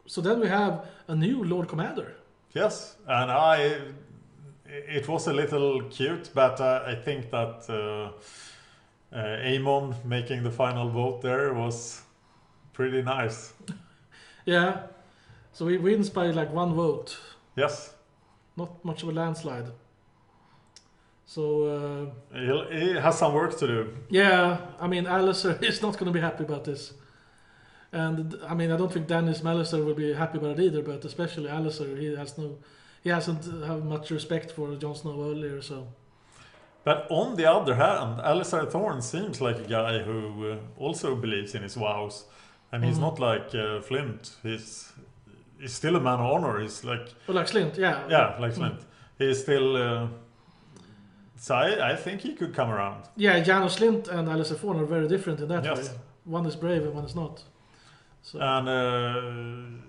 So then we have a new Lord Commander. Yes, and it was a little cute, but I think that Aemon making the final vote there was pretty nice. Yeah, so he wins by like one vote. Yes. Not much of a landslide. So... he has some work to do. Yeah, I mean, Alistair is not going to be happy about this. And I mean, I don't think Dennis Mallister will be happy about it either, but especially Alistair, he hasn't had much respect for Jon Snow earlier, so... But on the other hand, Alistair Thorne seems like a guy who also believes in his vows. And he's not like Flint. He's still a man of honor. He's like... Oh, like Slint, yeah. Yeah, like Flint. He's still... so I think he could come around. Yeah, Janos Slint and Alistair Thorne are very different in that Yes. way. One is brave and one is not. So. And...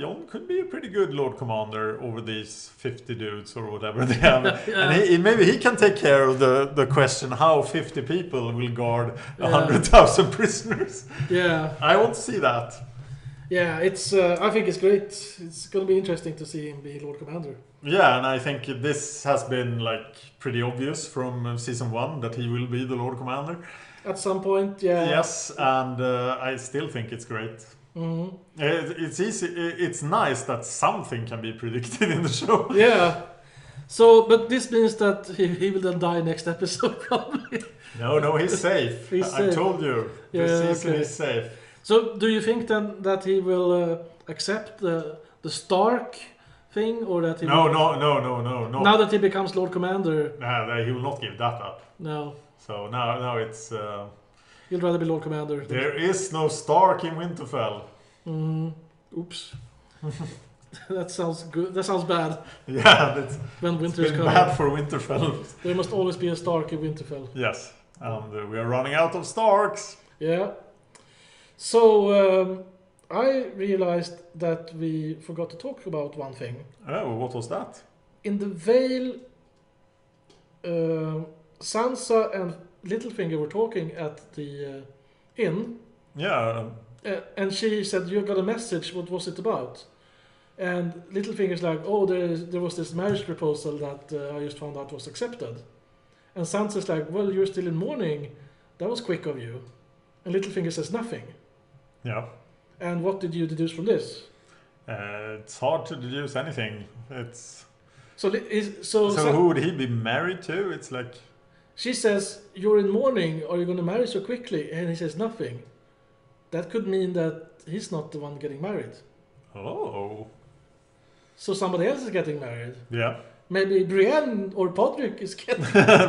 Jon could be a pretty good Lord Commander over these 50 dudes or whatever they have. Yeah. And maybe he can take care of the question how 50 people will guard 100,000 prisoners. Yeah. I want to see that. Yeah, it's. I think it's great. It's going to be interesting to see him be Lord Commander. Yeah, and I think this has been like pretty obvious from season 1 that he will be the Lord Commander. At some point, yeah. Yes, and I still think it's great. Mm-hmm. It's easy. It's nice that something can be predicted in the show. Yeah. So, but this means that he will then die next episode, probably. No, he's safe. He's safe. I told you. This season is safe. So, do you think then that he will accept the Stark thing, or that he No. Now that he becomes Lord Commander, he will not give that up. No. So now it's. You'd rather be Lord Commander. There is no Stark in Winterfell. Oops. That sounds good. That sounds bad. Yeah, that's when winter's coming. Bad for Winterfell. There must always be a Stark in Winterfell. Yes, and we are running out of Starks. Yeah. So I realized that we forgot to talk about one thing. Oh, what was that? In the Vale, Sansa and Littlefinger were talking at the inn. Yeah. And she said, "You got a message. What was it about?" And Littlefinger's like, "Oh, there was this marriage proposal that I just found out was accepted." And Sansa's like, "Well, you're still in mourning. That was quick of you." And Littlefinger says nothing. Yeah. And what did you deduce from this? It's hard to deduce anything. It's so who would he be married to? It's like she says, "You're in mourning. Are you going to marry so quickly?" And he says nothing. That could mean that he's not the one getting married. Oh. So somebody else is getting married. Yeah. Maybe Brienne or Podrick is getting...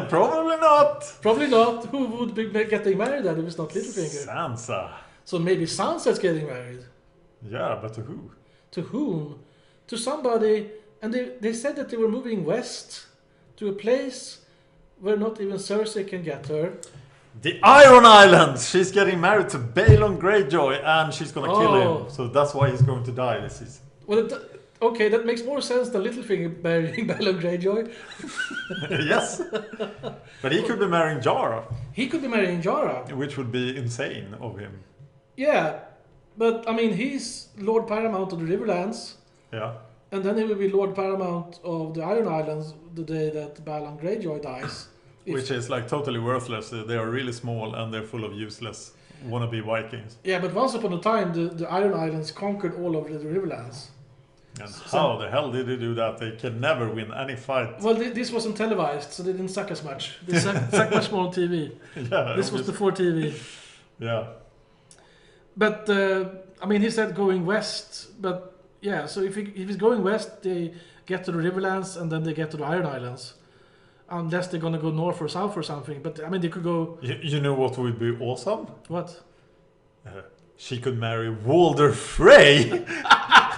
Probably not. Probably not. Who would be getting married then if it's not Littlefinger? Sansa. So maybe Sansa's getting married. Yeah, but to who? To whom? To somebody. And they said that they were moving west to a place where not even Cersei can get her. The Iron Islands! She's getting married to Balon Greyjoy and she's gonna kill him. So that's why he's going to die this season. Well, okay, that makes more sense than Littlefinger marrying Balon Greyjoy. Yes. But he could be marrying Jara. He could be marrying Jara. Which would be insane of him. Yeah, but I mean, he's Lord Paramount of the Riverlands. Yeah. And then he will be Lord Paramount of the Iron Islands the day that Balon Greyjoy dies. Which is like totally worthless. They are really small and they're full of useless wannabe Vikings. Yeah, but once upon a time, the Iron Islands conquered all of the Riverlands. And how the hell did they do that? They can never win any fight. Well, this wasn't televised, so they didn't suck as much. They sucked much more on TV. Yeah, this was before TV. Yeah. But, I mean, he said going west, but yeah, so if he's going west, they get to the Riverlands and then they get to the Iron Islands. Unless they're gonna go north or south or something. But, I mean, they could go... You know what would be awesome? What? She could marry Walder Frey.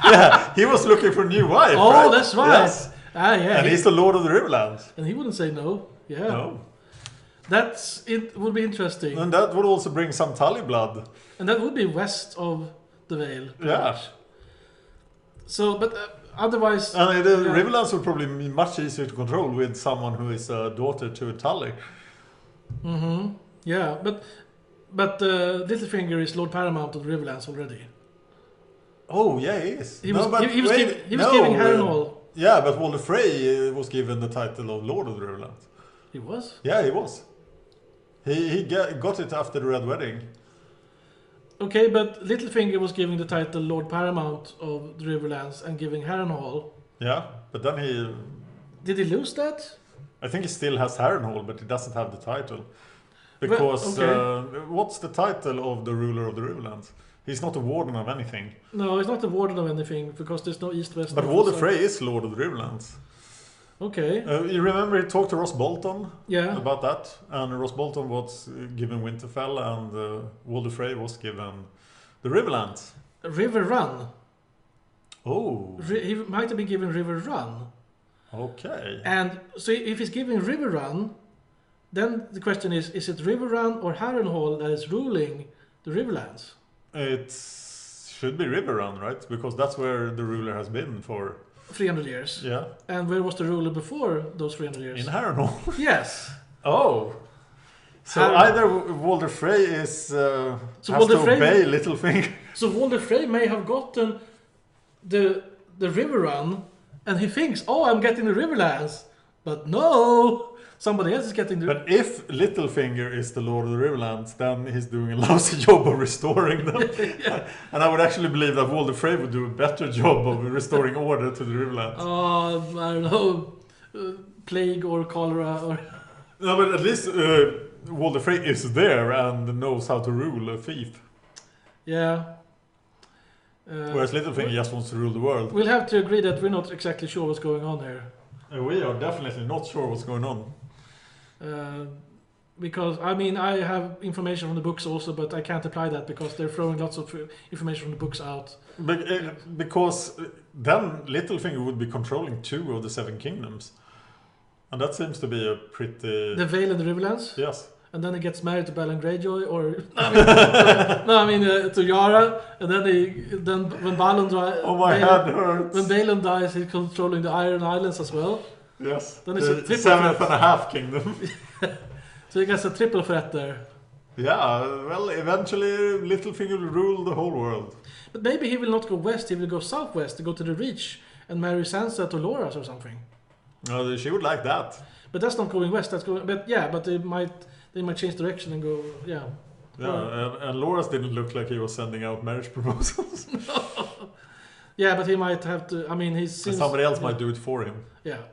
Yeah, he was looking for a new wife. Oh, right? that's right. Yes. Ah, yeah. And he's the Lord of the Riverlands. And he wouldn't say no. Yeah. No. It would be interesting. And that would also bring some Tully blood. And that would be west of the Vale. Yeah. Much. So, but otherwise... And the Riverlands would probably be much easier to control with someone who is a daughter to a Tully. Mm-hmm. Yeah, but Littlefinger is Lord Paramount of the Riverlands already. Oh, yeah, he is. He was giving Harrenhal. Yeah, but Walder Frey was given the title of Lord of the Riverlands. He was? Yeah, he was. He got it after the Red Wedding. Okay, but Littlefinger was giving the title Lord Paramount of the Riverlands and giving Harrenhal. Yeah, but then he... Did he lose that? I think he still has Harrenhal, but he doesn't have the title. Because what's the title of the ruler of the Riverlands? He's not a warden of anything. No, he's not a warden of anything because there's no east-west. But Walder Frey is Lord of the Riverlands. Okay. You remember he talked to Ross Bolton about that? And Ross Bolton was given Winterfell and Walder Frey was given the Riverlands. River Run? Oh. He might have been given River Run. Okay. And so if he's giving River Run, then the question is it River Run or Harrenhal that is ruling the Riverlands? It should be River Run, right? Because that's where the ruler has been for 300 years. Yeah. And where was the ruler before those 300 years? In Harrenhal. Yes. Oh. So either Walder Frey is has Walder to Frey, obey Littlefinger. So Walder Frey may have gotten the River Run, and he thinks, "Oh, I'm getting the Riverlands," but no. Somebody else is getting the... But if Littlefinger is the Lord of the Riverlands, then he's doing a lousy job of restoring them. Yeah. And I would actually believe that Walder Frey would do a better job of restoring order to the Riverlands. I don't know, plague or cholera or... No, but at least Walder Frey is there and knows how to rule a thief. Yeah. Whereas Littlefinger just wants to rule the world. We'll have to agree that we're not exactly sure what's going on here. We are definitely not sure what's going on. Because, I mean, I have information from the books also, but I can't apply that because they're throwing lots of information from the books out. Because then Littlefinger would be controlling 2 of the 7 kingdoms. And that seems to be a pretty... The Vale and the Riverlands? Yes. And then he gets married to Balon Greyjoy, or... to Yara, and then when Balon dies... Oh, my head hurts. When Balon dies, he's controlling the Iron Islands as well. Yes, then it's a triple 7.5 kingdom. So he gets a triple threat there. Yeah, well, eventually Littlefinger will rule the whole world. But maybe he will not go west, he will go southwest to go to the Reach and marry Sansa to Loras or something. No, she would like that. But that's not going west, that's going... But yeah, but they might change direction and go... Yeah. Yeah, and Loras didn't look like he was sending out marriage proposals. Yeah, but he might have to... I mean, somebody else might do it for him. Yeah.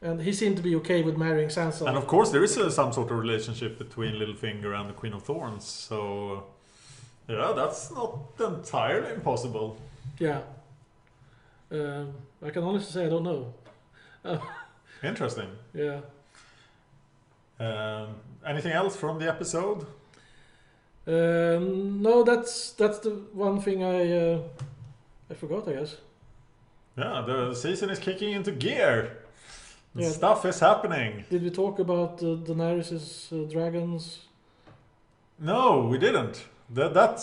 And he seemed to be okay with marrying Sansa. And of course there is some sort of relationship between Littlefinger and the Queen of Thorns. So, yeah, that's not entirely impossible. Yeah. I can honestly say I don't know. Interesting. Yeah. Anything else from the episode? No, that's the one thing I forgot, I guess. Yeah, the season is kicking into gear. Yeah. Stuff is happening. Did we talk about Daenerys' dragons? No, we didn't.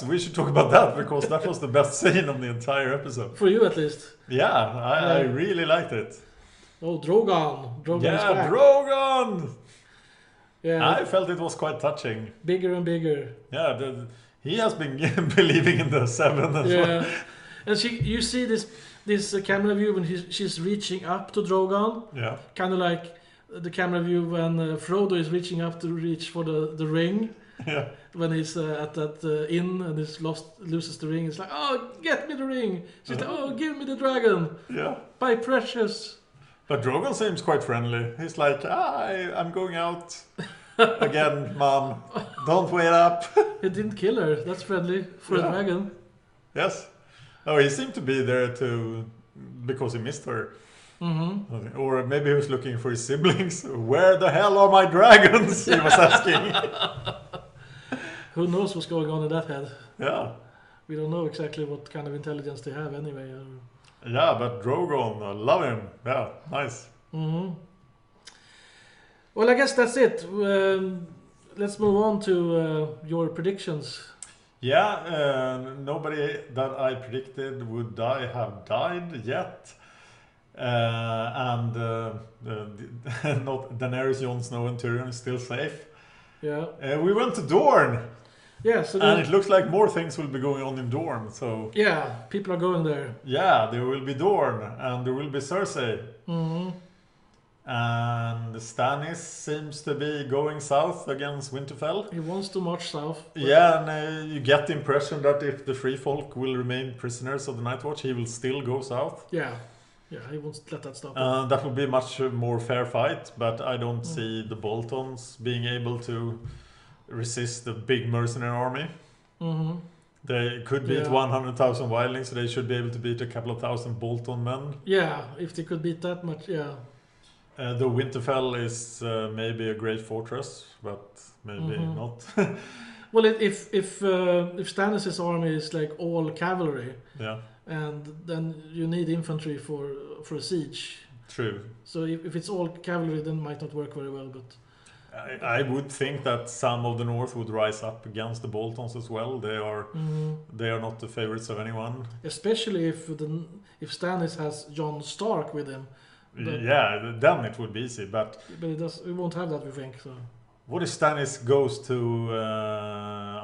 We should talk about that because that was the best scene of the entire episode. For you, at least. Yeah, I really liked it. Oh, Drogon. Drogon is back. Drogon! Yeah. I felt it was quite touching. Bigger and bigger. Yeah, he has been believing in the Seven as well. And you see this camera view when she's reaching up to Drogon. Yeah. Kind of like the camera view when Frodo is reaching up to reach for the ring. Yeah. When he's at that inn and loses the ring. It's like, oh, get me the ring. She's like, oh, give me the dragon. Yeah. By precious. But Drogon seems quite friendly. He's like, I'm going out again, Mom. Don't wait up. He didn't kill her. That's friendly for a dragon. Yes. Oh, he seemed to be there because he missed her. Mm-hmm. Or maybe he was looking for his siblings. Where the hell are my dragons? He was asking. Who knows what's going on in that head? Yeah. We don't know exactly what kind of intelligence they have anyway. Yeah, but Drogon, I love him. Yeah, nice. Mm-hmm. Well, I guess that's it. Let's move on to your predictions. Yeah, nobody that I predicted would die have died yet. And not Daenerys, Jon Snow and Tyrion is still safe. Yeah. We went to Dorne. Yeah, so and it looks like more things will be going on in Dorne. So yeah, people are going there. Yeah, there will be Dorne and there will be Cersei. Mm-hmm. And Stannis seems to be going south against Winterfell. He wants to march south. Yeah, and you get the impression that if the Free Folk will remain prisoners of the Night Watch, he will still go south. Yeah, he won't let that stop. That will be a much more fair fight, but I don't see the Boltons being able to resist the big mercenary army. Mm-hmm. They could beat 100,000 wildlings, so they should be able to beat a couple of thousand Bolton men. Yeah, if they could beat that much, yeah. The Winterfell is maybe a great fortress, but maybe not. Well, if Stannis' army is like all cavalry, and then you need infantry for a siege. True. So if it's all cavalry, then it might not work very well. But I would think that some of the North would rise up against the Boltons as well. They are not the favorites of anyone. Especially if Stannis has Jon Stark with him. Yeah, then it would be easy. But it won't have that, we think. So. What if Stannis goes to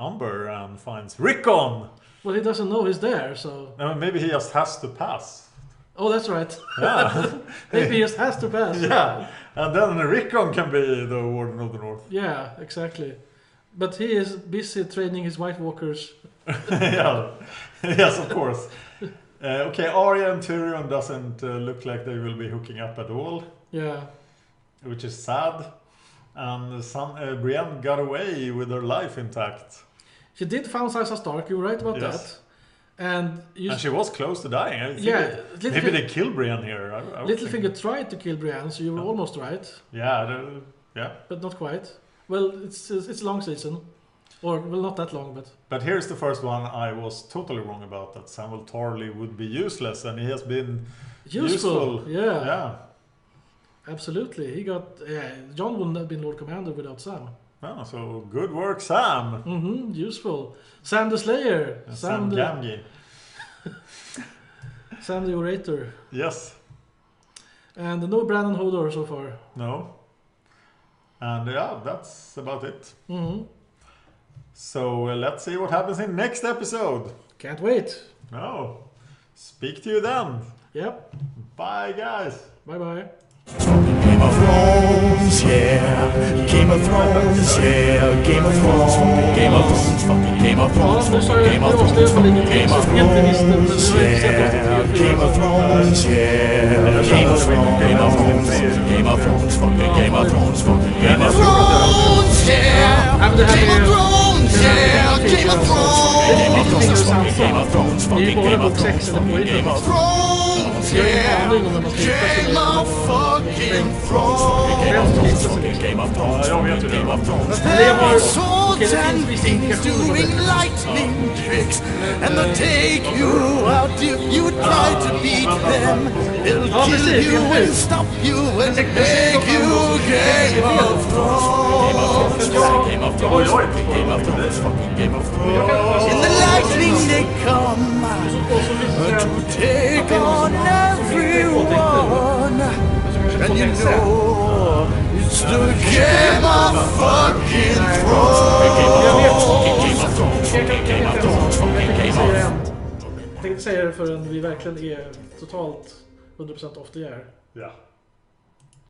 Umber and finds Rickon? Well, he doesn't know he's there, so... Maybe he just has to pass. Oh, that's right. Yeah. Maybe he just has to pass. Yeah, and then Rickon can be the Warden of the North. Yeah, exactly. But he is busy training his White Walkers. Yeah, yes, of course. Okay, Arya and Tyrion doesn't look like they will be hooking up at all. Yeah. Which is sad. And Brienne got away with her life intact. She did found Sansa Stark, you were right about that. And she was close to dying. Maybe they killed Brienne here. Littlefinger tried to kill Brienne, so you were almost right. Yeah. But not quite. Well, it's a long season. Or, well, not that long, but... But here's the first one I was totally wrong about, that Samuel Tarly would be useless, and he has been useful. Yeah. Absolutely. He got... John wouldn't have been Lord Commander without Sam. Oh, so good work, Sam. Mm-hmm, useful. Sam the Slayer. Sam Gamgee. Sam the Orator. Yes. And no Brandon Hodor so far. No. And that's about it. Mm-hmm. So let's see what happens in next episode. Can't wait. No. Speak to you then. Yep. Bye, guys. Bye-bye. Game of Thrones, yeah. Game of Thrones, yeah. Game of Thrones, Game of Thrones, fucking Game of Thrones, Game of Thrones, Game of Thrones, yeah. Game of Thrones, yeah. Game of Thrones, Game of Thrones, Game of Thrones, fucking Game of Thrones, fucking Game of Thrones, yeah. Game of Thrones, yeah. Game of Thrones, Game of Thrones, fucking Game of Thrones, fucking Game of Thrones, fucking Game of Thrones, yeah. Game of fucking Thrones, Game of Thrones, Game of Thrones, Game of Thrones, Game of Thrones. Okej, det finns vissa things indikationer på doing det. lightning tricks, and they'll take you out if you try to beat them. They'll Ja, kill precis, you eller hur? and stop you and make you Game of Thrones. Game of Thrones, Game of Thrones, fucking Game of Thrones. In the lightning they come to take on everyone, and you know it's the Game of fucking Thrones. Jag tänkte säga det förrän vi verkligen är totalt 100% off the air. Ja.